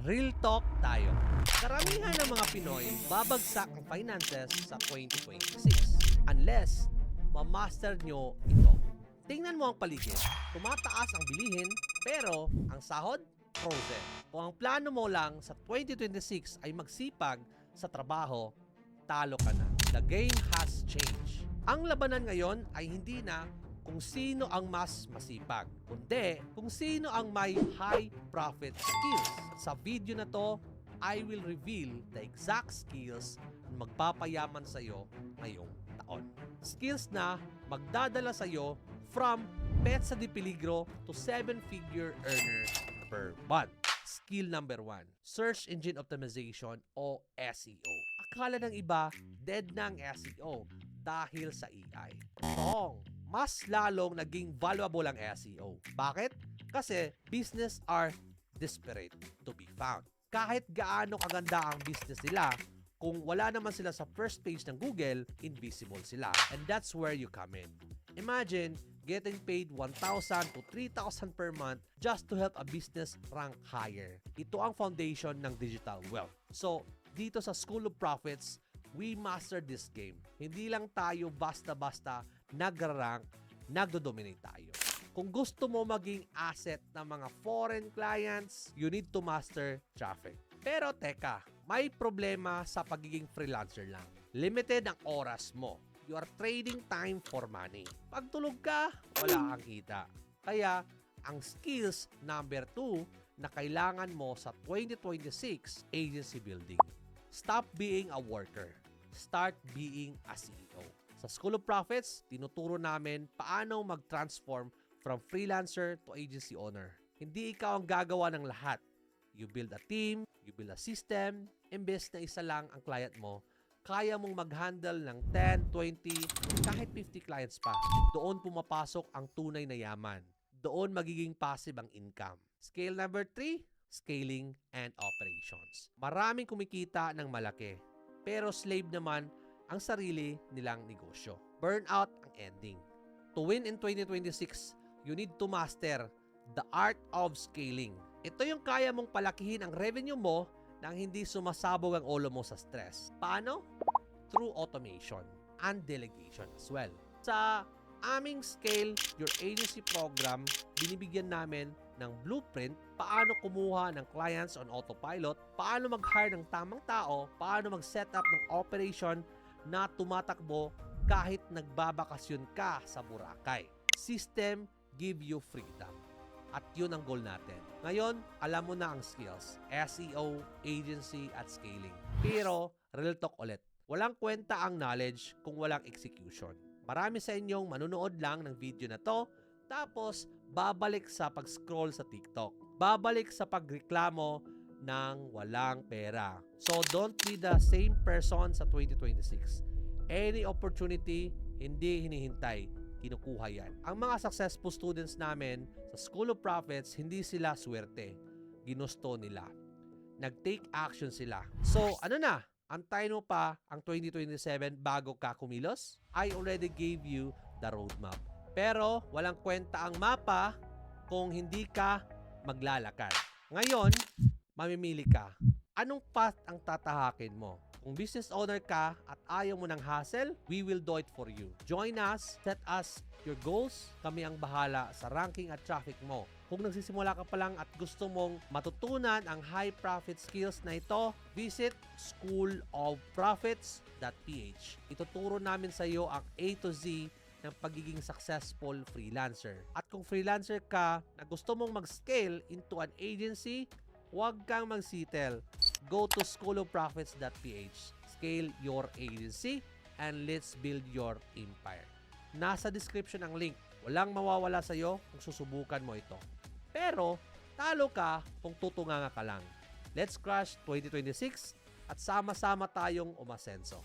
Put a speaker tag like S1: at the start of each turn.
S1: Real talk tayo. Karamihan ng mga Pinoy babagsak ang finances sa 2026 unless ma-master nyo ito. Tingnan mo ang paligid. Tumataas ang bilihin pero ang sahod, frozen. Kung ang plano mo lang sa 2026 ay magsipag sa trabaho, talo ka na. The game has changed. Ang labanan ngayon ay hindi na kung sino ang mas masipag, kundi kung sino ang may high profit skills. Sa video na to, I will reveal the exact skills na magpapayaman sa'yo ngayong taon. Skills na magdadala sa'yo from petsa de peligro to 7-figure earner per month. Skill number 1, Search Engine Optimization o SEO. Akala ng iba, dead na ang SEO dahil sa AI. Wrong! Mas lalong naging valuable ang SEO. Bakit? Kasi business are desperate to be found. Kahit gaano kaganda ang business nila, kung wala naman sila sa first page ng Google, invisible sila. And that's where you come in. Imagine getting paid 1,000 to 3,000 per month just to help a business rank higher. Ito ang foundation ng digital wealth. So, dito sa School of Profits, we master this game. Hindi lang tayo basta-basta nag-rank, nagdo-dominate tayo. Kung gusto mo maging asset ng mga foreign clients, you need to master traffic. Pero teka, may problema sa pagiging freelancer lang. Limited ang oras mo. You are trading time for money. Pag tulog ka, wala kang kita. Kaya, ang skills number 2 na kailangan mo sa 2026 agency building. Stop being a worker. Start being a CEO. Sa School of Profits, tinuturo namin paano mag-transform from freelancer to agency owner. Hindi ikaw ang gagawa ng lahat. You build a team, you build a system, imbes na isa lang ang client mo, kaya mong mag-handle ng 10, 20, kahit 50 clients pa. Doon pumapasok ang tunay na yaman. Doon magiging passive ang income. Scale number 3, scaling and operations. Maraming kumikita ng malaki, pero slave naman ang sarili nilang negosyo. Burnout ang ending. To win in 2026, you need to master the art of scaling. Ito yung kaya mong palakihin ang revenue mo nang hindi sumasabog ang ulo mo sa stress. Paano? Through automation and delegation as well. Sa aming Scale Your Agency program, binibigyan namin ng blueprint paano kumuha ng clients on autopilot, paano mag-hire ng tamang tao, paano mag-set up ng operation na tumatakbo kahit nagbabakasyon ka sa Boracay. System give you freedom. At yun ang goal natin. Ngayon, alam mo na ang skills. SEO, agency, at scaling. Pero, real talk ulit. Walang kwenta ang knowledge kung walang execution. Marami sa inyong manunood lang ng video na to, tapos babalik sa pag-scroll sa TikTok. Babalik sa pagreklamo ng walang pera. So, don't be the same person sa 2026. Any opportunity, hindi hinihintay. Kinukuha yan. Ang mga successful students namin sa School of Profits, hindi sila swerte. Ginusto nila. Nag-take action sila. So, ano na? Antayin mo pa ang 2027 bago ka kumilos? I already gave you the roadmap. Pero, walang kwenta ang mapa kung hindi ka maglalakad. Ngayon, mamimili ka. Anong path ang tatahakin mo? Kung business owner ka at ayaw mo ng hassle, we will do it for you. Join us, set us your goals. Kami ang bahala sa ranking at traffic mo. Kung nagsisimula ka pa lang at gusto mong matutunan ang high profit skills na ito, visit schoolofprofits.ph. Ituturo namin sa iyo ang A to Z ng pagiging successful freelancer. At kung freelancer ka na gusto mong mag-scale into an agency, huwag kang magsitel. Go to schoolofprofits.ph. Scale your agency and let's build your empire. Nasa description ang link. Walang mawawala sa iyo kung susubukan mo ito. Pero, talo ka kung tutunganga ka lang. Let's crush 2026 at sama-sama tayong umasenso.